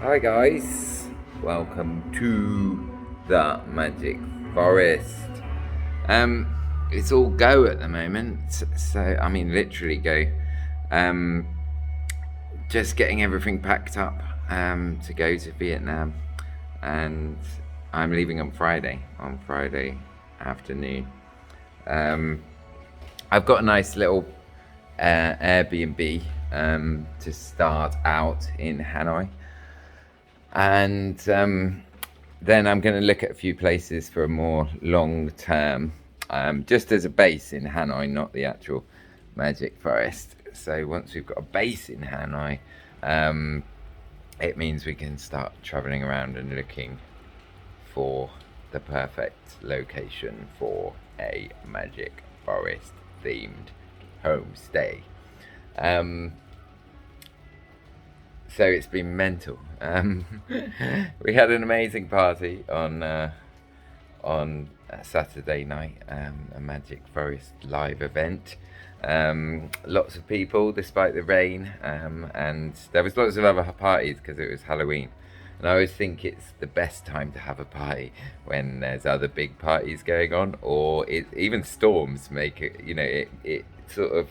Hi guys, welcome to the Magic Forest. Um, it's all go at the moment, so I mean literally go. Um, just getting everything packed up to go to Vietnam, and I'm leaving on Friday afternoon. Um, I've got a nice little Airbnb to start out in Hanoi. And then I'm going to look at a few places for a more long term, just as a base in Hanoi, not the actual Magic Forest. So once we've got a base in Hanoi, it means we can start traveling around and looking for the perfect location for a Magic Forest themed homestay. So it's been mental. We had an amazing party on Saturday night, a Magic Forest live event. Lots of people, despite the rain, and there was lots of other parties because it was Halloween. And I always think it's the best time to have a party when there's other big parties going on, or even storms make it. It sort of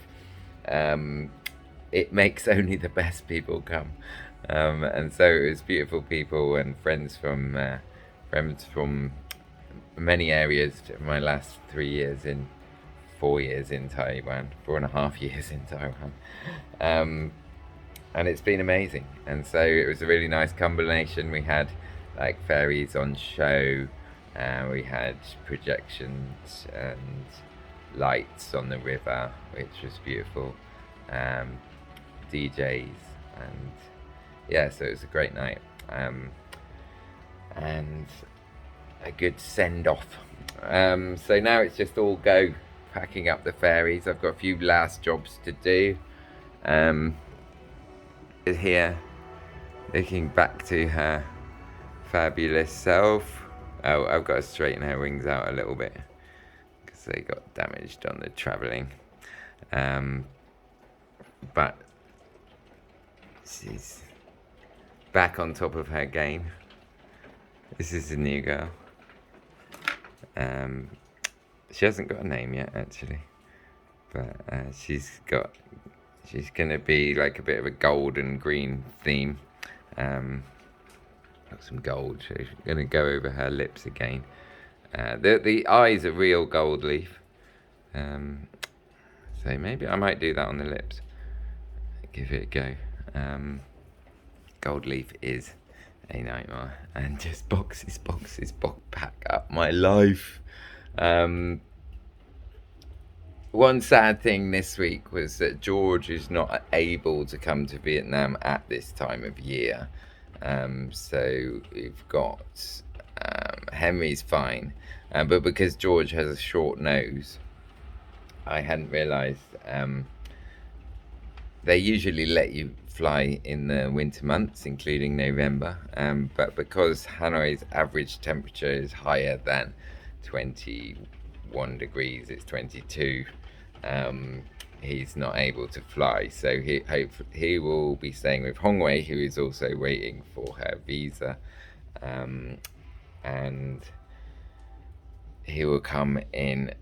it makes only the best people come. And so it was beautiful people and friends from many areas. My last 3 years in 4 years in Taiwan, 4.5 years in Taiwan, and it's been amazing. And so it was a really nice combination. We had like ferries on show, we had projections and lights on the river, which was beautiful. DJs, and yeah, so it was a great night, and a good send off. So now it's just all go packing up the ferries. I've got a few last jobs to do. Here, looking back to her fabulous self. Oh, I've got to straighten her wings out a little bit because they got damaged on the travelling. But she's back on top of her game. This is the new girl. She hasn't got a name yet, actually, but she's gonna be like a bit of a gold and green theme. Got some gold. So she's gonna go over her lips again. The eyes are real gold leaf. So maybe I might do that on the lips. Give it a go. Gold leaf is a nightmare, and just boxes, pack up my life. One sad thing this week was that George is not able to come to Vietnam at this time of year. So we've got Henry's fine, but because George has a short nose, I hadn't realised. They usually let you fly in the winter months, including November, but because Hanoi's average temperature is higher than 21 degrees, it's 22, he's not able to fly. So he will be staying with Hongwei, who is also waiting for her visa, and he will come in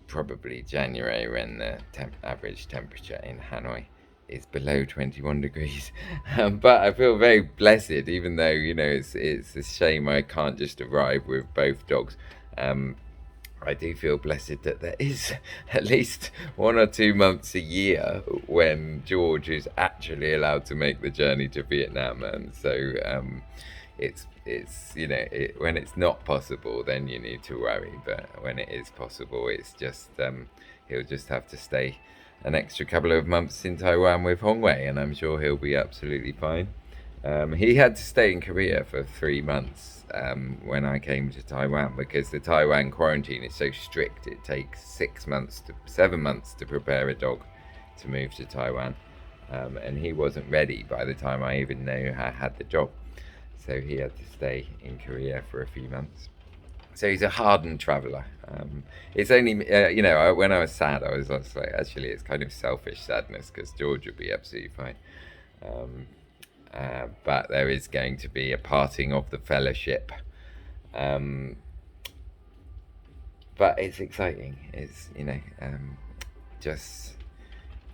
probably January, when the average temperature in Hanoi is below 21 degrees. But I feel very blessed, even though it's a shame I can't just arrive with both dogs. I do feel blessed that there is at least 1 or 2 months a year when George is actually allowed to make the journey to Vietnam, and so it's when it's not possible, then you need to worry. But when it is possible, it's just he'll just have to stay an extra couple of months in Taiwan with Hongwei, and I'm sure he'll be absolutely fine. He had to stay in Korea for 3 months when I came to Taiwan, because the Taiwan quarantine is so strict. It takes 7 months to prepare a dog to move to Taiwan, and he wasn't ready by the time I even knew I had the job. So he had to stay in Korea for a few months. So he's a hardened traveller. It's only, when I was sad, I was like, actually, it's kind of selfish sadness, because George would be absolutely fine. but there is going to be a parting of the fellowship. Um, but it's exciting. It's just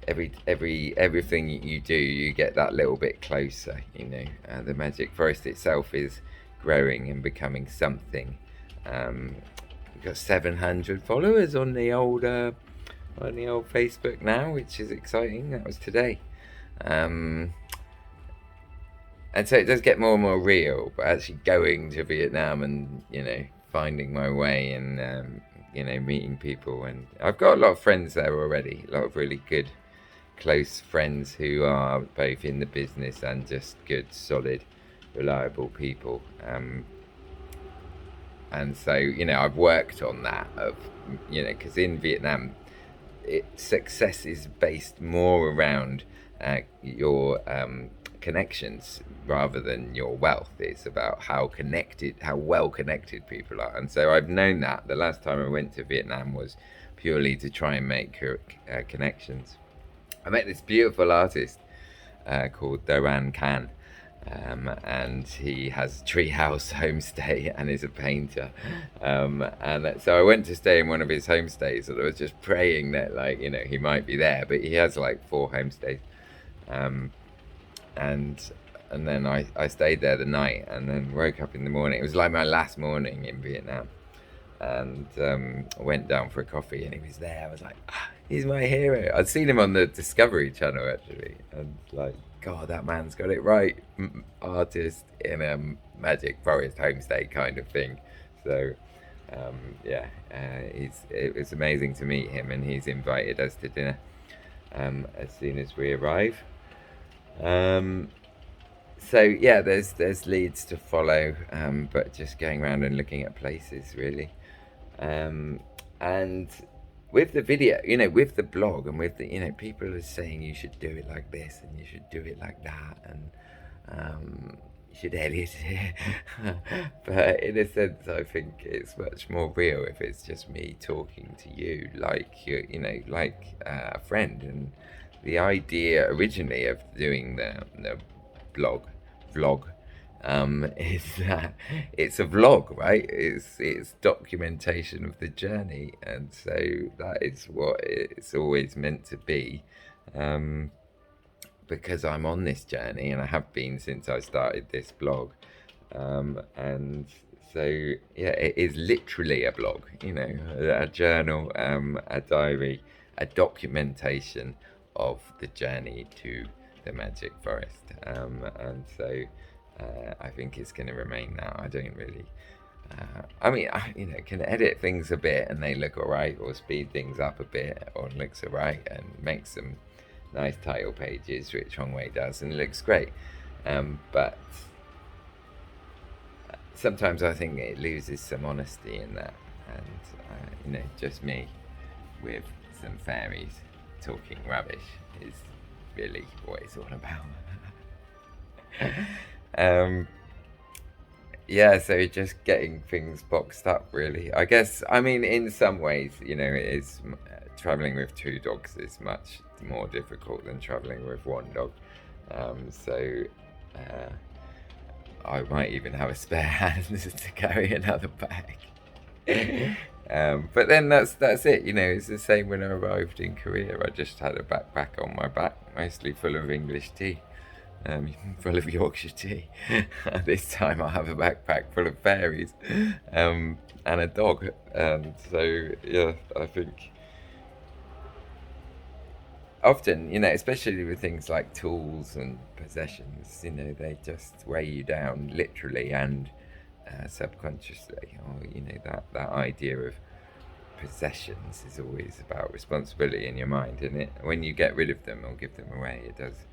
everything you do, you get that little bit closer. The Magic Forest itself is growing and becoming something. We've got 700 followers on the old Facebook now, which is exciting. That was today. And so it does get more and more real, but actually going to Vietnam and finding my way and meeting people, and I've got a lot of friends there already, a lot of really good close friends who are both in the business and just good, solid, reliable people. And so I've worked on that of because in Vietnam success is based more around your connections rather than your wealth. It's about how well connected people are. And so I've known that the last time I went to Vietnam was purely to try and make connections. I met this beautiful artist called Doan Can, and he has a treehouse homestay and is a painter. And so I went to stay in one of his homestays, and I was just praying that, he might be there. But he has 4 homestays, and then I stayed there the night, and then woke up in the morning. It was like my last morning in Vietnam, and I went down for a coffee, and he was there. I was like, he's my hero. I'd seen him on the Discovery Channel actually, and God, that man's got it right. Artist in a Magic Forest homestay kind of thing. So it was amazing to meet him, and he's invited us to dinner as soon as we arrive. So yeah, there's leads to follow, but just going around and looking at places really. And with the video, with the blog, and with the, people are saying you should do it like this and you should do it like that, and you should edit it. But in a sense, I think it's much more real if it's just me talking to you, like a friend. And the idea originally of doing the vlog is that it's a vlog, right? It's documentation of the journey, and so that is what it's always meant to be, because I'm on this journey, and I have been since I started this blog, and so yeah, it is literally a blog, a journal, a diary, a documentation of the journey to the Magic Forest, and so I think it's going to remain now. I don't really. I mean, I can edit things a bit and they look alright, or speed things up a bit, or it looks alright, and make some nice title pages, which Hongwei does, and it looks great. But sometimes I think it loses some honesty in that, and just me with some fairies talking rubbish is really what it's all about. Yeah, so just getting things boxed up, really. I guess, I mean, in some ways, it is traveling with 2 dogs is much more difficult than traveling with 1 dog. So I might even have a spare hand to carry another bag. But then that's it. It's the same when I arrived in Korea. I just had a backpack on my back, mostly full of English tea. Full of Yorkshire tea. This time I have a backpack full of fairies, and a dog. And so yeah, I think often, especially with things like tools and possessions, they just weigh you down literally and subconsciously. Or that idea of possessions is always about responsibility in your mind, and when you get rid of them or give them away, it does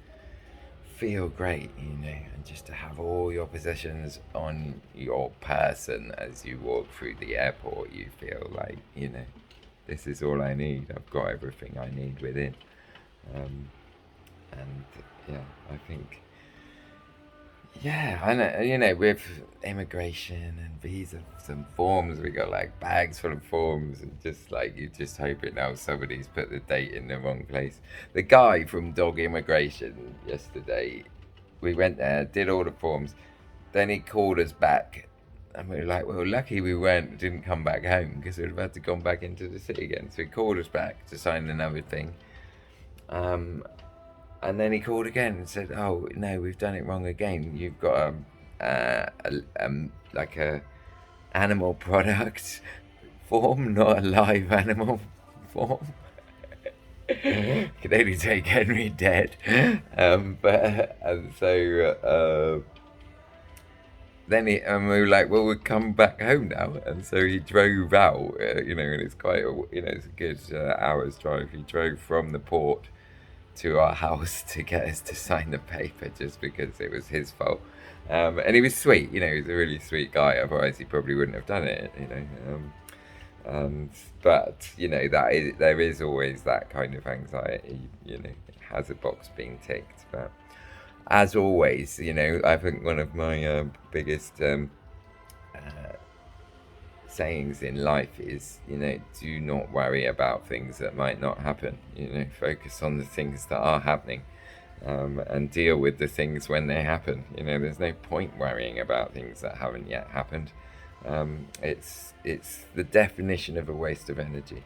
feel great, and just to have all your possessions on your person as you walk through the airport, you feel like, this is all I need. I've got everything I need within. And yeah, I think, yeah, I know, with immigration and visas and forms, we got bags full of forms, and just you just hoping now somebody's put the date in the wrong place. The guy from Dog Immigration yesterday we went there, did all the forms. Then he called us back, and we were like, well, lucky we didn't come back home because we'd have had to gone back into the city again. So he called us back to sign another thing. And then he called again and said, "Oh no, we've done it wrong again. You've got like a animal product form, not a live animal form. Can only take Henry dead." But and so then we were like, "Well, we'll come back home now." And so he drove out, and it's quite it's a good hour's drive. He drove from the port to our house to get us to sign the paper just because it was his fault. And he was sweet, he was a really sweet guy. Otherwise, he probably wouldn't have done it, But there is always that kind of anxiety. It has a box being ticked. But as always, I think one of my biggest sayings in life is, do not worry about things that might not happen. Focus on the things that are happening, and deal with the things when they happen. There's no point worrying about things that haven't yet happened. It's the definition of a waste of energy,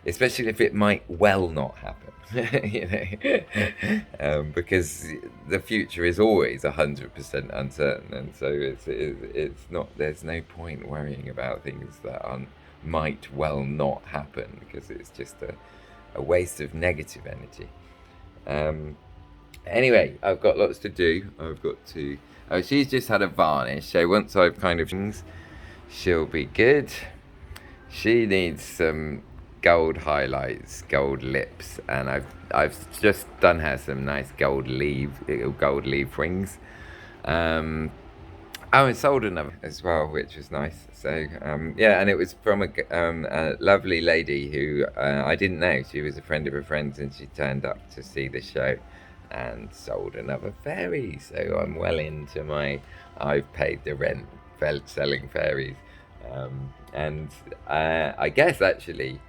especially if it might well not happen. Because the future is always 100% uncertain, and so it's not. There's no point worrying about things that might well not happen, because it's just a waste of negative energy. Anyway, I've got lots to do. I've got to. Oh, she's just had a varnish, so once I've kind of things, she'll be good. She needs some gold highlights, gold lips, and I've just done her some nice gold leaf rings. And sold another as well, which was nice. So and it was from a lovely lady who I didn't know. She was a friend of a friend's, and she turned up to see the show and sold another fairy. So I'm well into I've paid the rent selling fairies, and I guess actually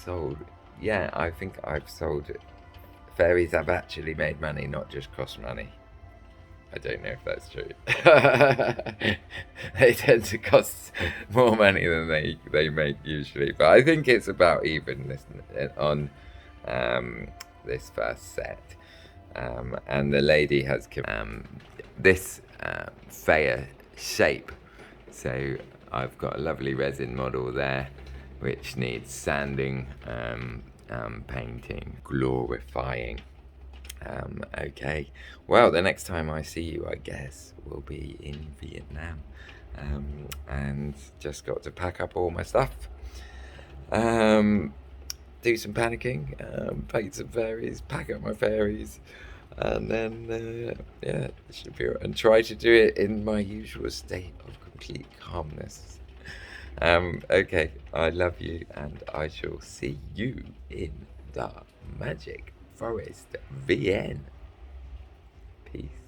sold. Yeah, I think I've sold fairies have actually made money, not just cost money. I don't know if that's true. They tend to cost more money than they make usually, but I think it's about even on this first set. And the lady has this Faya shape. So I've got a lovely resin model there, which needs sanding, painting, glorifying. Okay, well, the next time I see you, I guess, will be in Vietnam, and just got to pack up all my stuff, do some panicking, paint some fairies, pack up my fairies, and then it should be, and try to do it in my usual state of complete calmness. Okay, I love you, and I shall see you in the magic Forest VN. Peace.